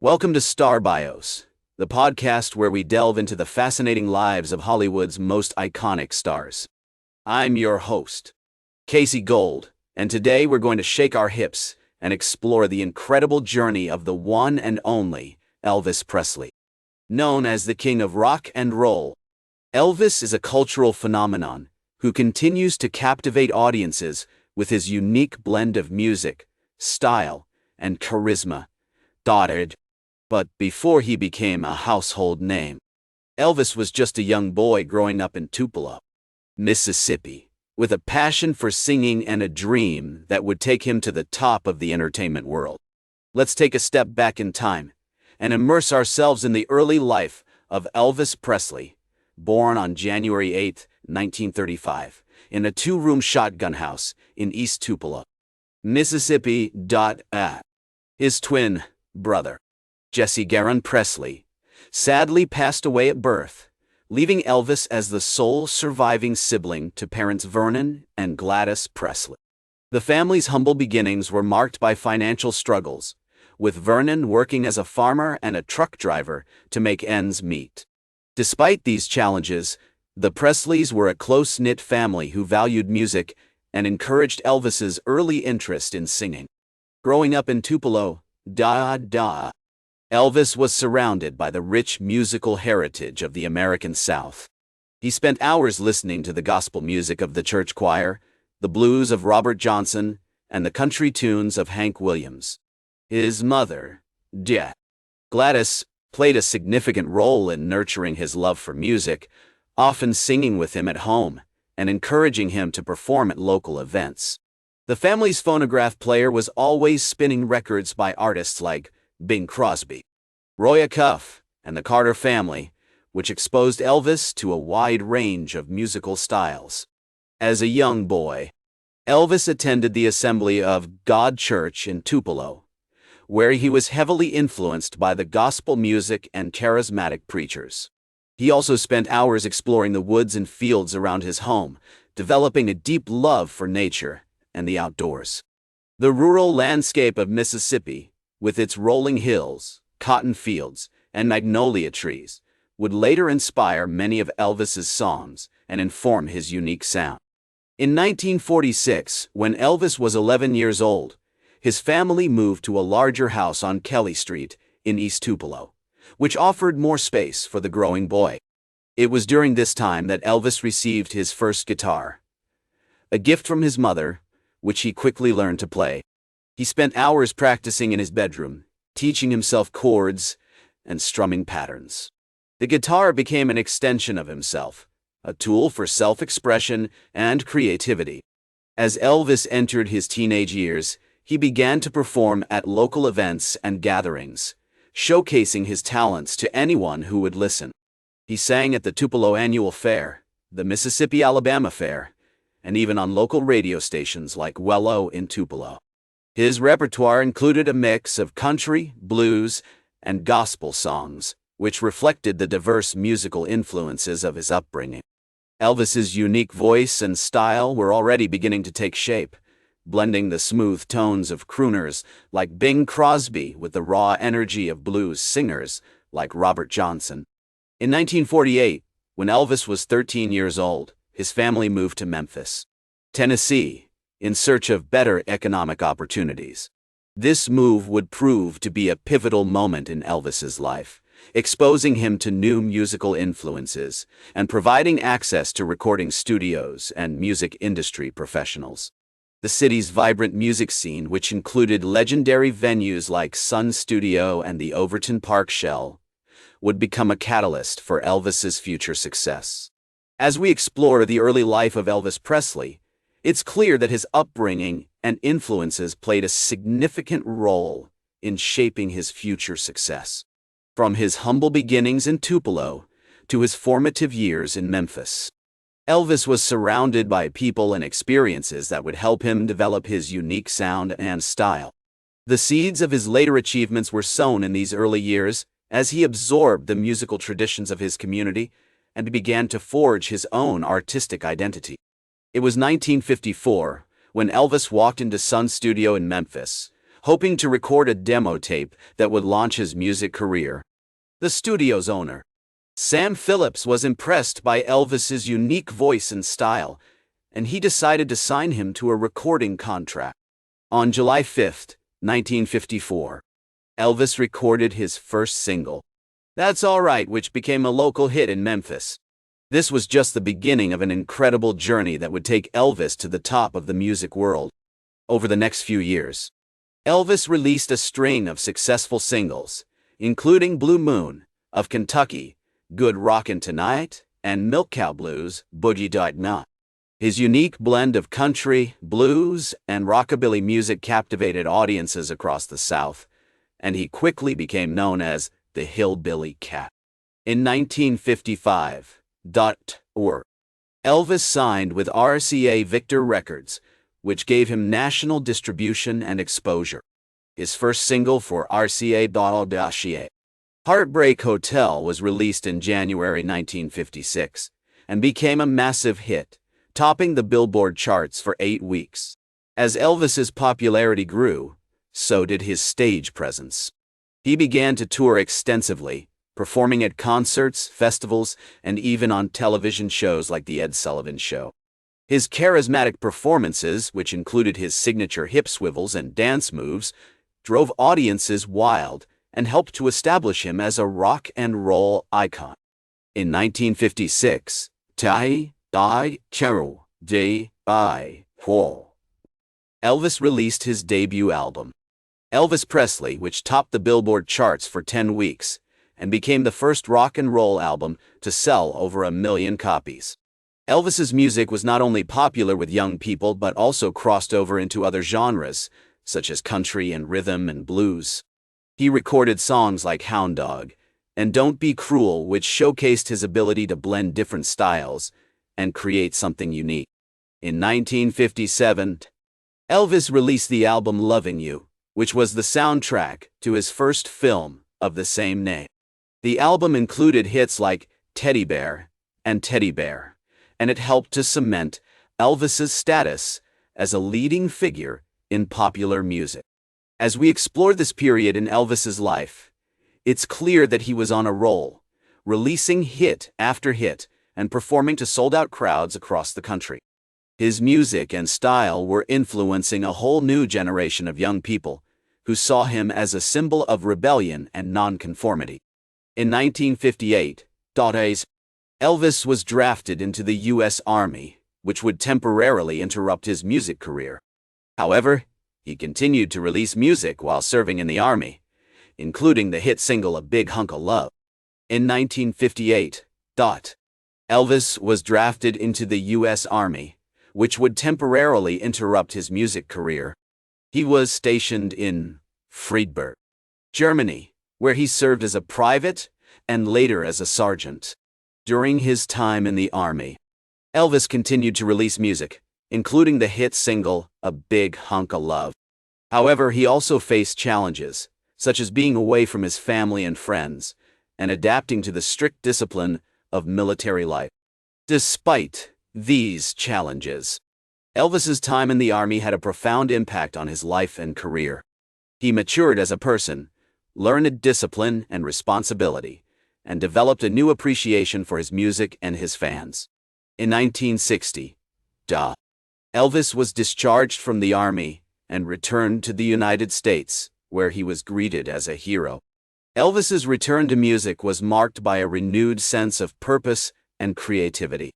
Welcome to Star Bios, the podcast where we delve into the fascinating lives of Hollywood's most iconic stars. I'm your host, Casey Gold, and today we're going to shake our hips and explore the incredible journey of the one and only Elvis Presley. Known as the King of Rock and Roll, Elvis is a cultural phenomenon who continues to captivate audiences with his unique blend of music, style, and charisma. But before he became a household name, Elvis was just a young boy growing up in Tupelo, Mississippi, with a passion for singing and a dream that would take him to the top of the entertainment world. Let's take a step back in time and immerse ourselves in the early life of Elvis Presley, born on January 8, 1935, in a two-room shotgun house in East Tupelo, Mississippi. His twin brother, Jesse Garon Presley, sadly passed away at birth, leaving Elvis as the sole surviving sibling to parents Vernon and Gladys Presley. The family's humble beginnings were marked by financial struggles, with Vernon working as a farmer and a truck driver to make ends meet. Despite these challenges, the Presleys were a close-knit family who valued music and encouraged Elvis's early interest in singing. Growing up in Tupelo, Elvis was surrounded by the rich musical heritage of the American South. He spent hours listening to the gospel music of the church choir, the blues of Robert Johnson, and the country tunes of Hank Williams. His mother, Gladys, played a significant role in nurturing his love for music, often singing with him at home and encouraging him to perform at local events. The family's phonograph player was always spinning records by artists like Bing Crosby, Roy Acuff, and the Carter family, which exposed Elvis to a wide range of musical styles. As a young boy, Elvis attended the Assembly of God Church in Tupelo, where he was heavily influenced by the gospel music and charismatic preachers. He also spent hours exploring the woods and fields around his home, developing a deep love for nature and the outdoors. The rural landscape of Mississippi, with its rolling hills, cotton fields, and magnolia trees, would later inspire many of Elvis's songs and inform his unique sound. In 1946, when Elvis was 11 years old, his family moved to a larger house on Kelly Street in East Tupelo, which offered more space for the growing boy. It was during this time that Elvis received his first guitar, a gift from his mother, which he quickly learned to play. He spent hours practicing in his bedroom, teaching himself chords and strumming patterns. The guitar became an extension of himself, a tool for self-expression and creativity. As Elvis entered his teenage years, he began to perform at local events and gatherings, showcasing his talents to anyone who would listen. He sang at the Tupelo Annual Fair, the Mississippi-Alabama Fair, and even on local radio stations like Wello in Tupelo. His repertoire included a mix of country, blues, and gospel songs, which reflected the diverse musical influences of his upbringing. Elvis's unique voice and style were already beginning to take shape, blending the smooth tones of crooners like Bing Crosby with the raw energy of blues singers like Robert Johnson. In 1948, when Elvis was 13 years old, his family moved to Memphis, Tennessee, in search of better economic opportunities. This move would prove to be a pivotal moment in Elvis's life, exposing him to new musical influences and providing access to recording studios and music industry professionals. The city's vibrant music scene, which included legendary venues like Sun Studio and the Overton Park Shell, would become a catalyst for Elvis's future success. As we explore the early life of Elvis Presley, it's clear that his upbringing and influences played a significant role in shaping his future success. From his humble beginnings in Tupelo to his formative years in Memphis, Elvis was surrounded by people and experiences that would help him develop his unique sound and style. The seeds of his later achievements were sown in these early years as he absorbed the musical traditions of his community and began to forge his own artistic identity. It was 1954 when Elvis walked into Sun Studio in Memphis, hoping to record a demo tape that would launch his music career. The studio's owner, Sam Phillips, was impressed by Elvis's unique voice and style, and he decided to sign him to a recording contract. On July 5, 1954, Elvis recorded his first single, "That's All Right," which became a local hit in Memphis. This was just the beginning of an incredible journey that would take Elvis to the top of the music world. Over the next few years, Elvis released a string of successful singles, including "Blue Moon" of Kentucky, "Good Rockin' Tonight," and "Milk Cow Blues," Boogie Down. His unique blend of country, blues, and rockabilly music captivated audiences across the South, and he quickly became known as the Hillbilly Cat. In 1955, Elvis signed with RCA Victor Records, which gave him national distribution and exposure. His first single for RCA, "Heartbreak Hotel," was released in January 1956 and became a massive hit, topping the Billboard charts for 8 weeks. As Elvis's popularity grew, so did his stage presence. He began to tour extensively, performing at concerts, festivals, and even on television shows like The Ed Sullivan Show. His charismatic performances, which included his signature hip swivels and dance moves, drove audiences wild and helped to establish him as a rock and roll icon. In 1956, Elvis released his debut album, Elvis Presley, which topped the Billboard charts for 10 weeks and became the first rock and roll album to sell over 1 million copies. Elvis's music was not only popular with young people but also crossed over into other genres, such as country and rhythm and blues. He recorded songs like "Hound Dog" and "Don't Be Cruel," which showcased his ability to blend different styles and create something unique. In 1957, Elvis released the album "Loving You," which was the soundtrack to his first film of the same name. The album included hits like "Teddy Bear" and "Teddy Bear," and it helped to cement Elvis's status as a leading figure in popular music. As we explore this period in Elvis's life, it's clear that he was on a roll, releasing hit after hit and performing to sold-out crowds across the country. His music and style were influencing a whole new generation of young people who saw him as a symbol of rebellion and nonconformity. In 1958, Elvis was drafted into the U.S. Army, which would temporarily interrupt his music career. However, he continued to release music while serving in the Army, including the hit single "A Big Hunk of Love." In 1958, Elvis was drafted into the U.S. Army, which would temporarily interrupt his music career. He was stationed in Friedberg, Germany, where he served as a private and later as a sergeant. During his time in the Army, Elvis continued to release music, including the hit single "A Big Hunk of Love." However, he also faced challenges, such as being away from his family and friends, and adapting to the strict discipline of military life. Despite these challenges, Elvis's time in the Army had a profound impact on his life and career. He matured as a person, learned discipline and responsibility, and developed a new appreciation for his music and his fans. In 1960, Elvis was discharged from the Army and returned to the United States, where he was greeted as a hero. Elvis's return to music was marked by a renewed sense of purpose and creativity.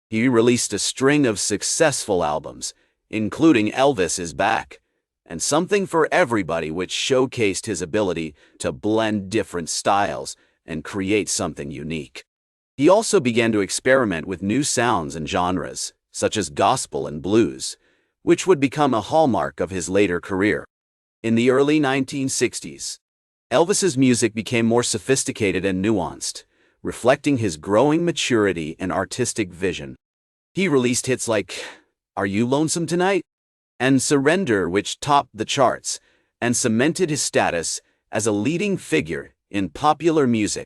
He released a string of successful albums, including "Elvis Is Back" and "Something for Everybody," which showcased his ability to blend different styles and create something unique. He also began to experiment with new sounds and genres, such as gospel and blues, which would become a hallmark of his later career. In the early 1960s, Elvis's music became more sophisticated and nuanced, reflecting his growing maturity and artistic vision. He released hits like "Are You Lonesome Tonight?" and "Surrender," which topped the charts and cemented his status as a leading figure in popular music.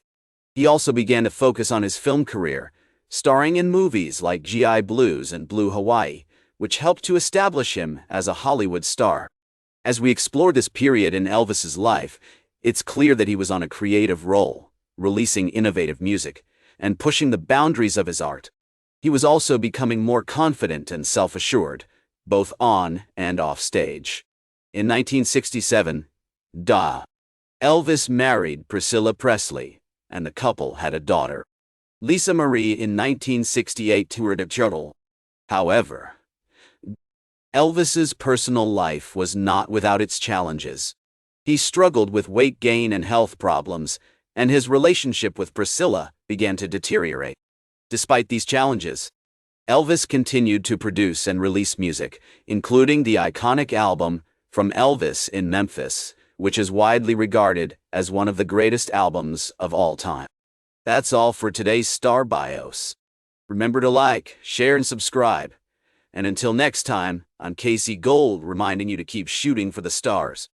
He also began to focus on his film career, starring in movies like G.I. Blues and Blue Hawaii, which helped to establish him as a Hollywood star. As we explore this period in Elvis's life, it's clear that he was on a creative roll, releasing innovative music and pushing the boundaries of his art. He was also becoming more confident and self-assured, both on and off stage. In 1967, Elvis married Priscilla Presley, and the couple had a daughter, Lisa Marie. In 1968 toured a total. However, Elvis's personal life was not without its challenges. He struggled with weight gain and health problems, and his relationship with Priscilla began to deteriorate. Despite these challenges, Elvis continued to produce and release music, including the iconic album From Elvis in Memphis, which is widely regarded as one of the greatest albums of all time. That's all for today's Star Bios. Remember to like, share, and subscribe. And until next time, I'm Casey Gold, reminding you to keep shooting for the stars.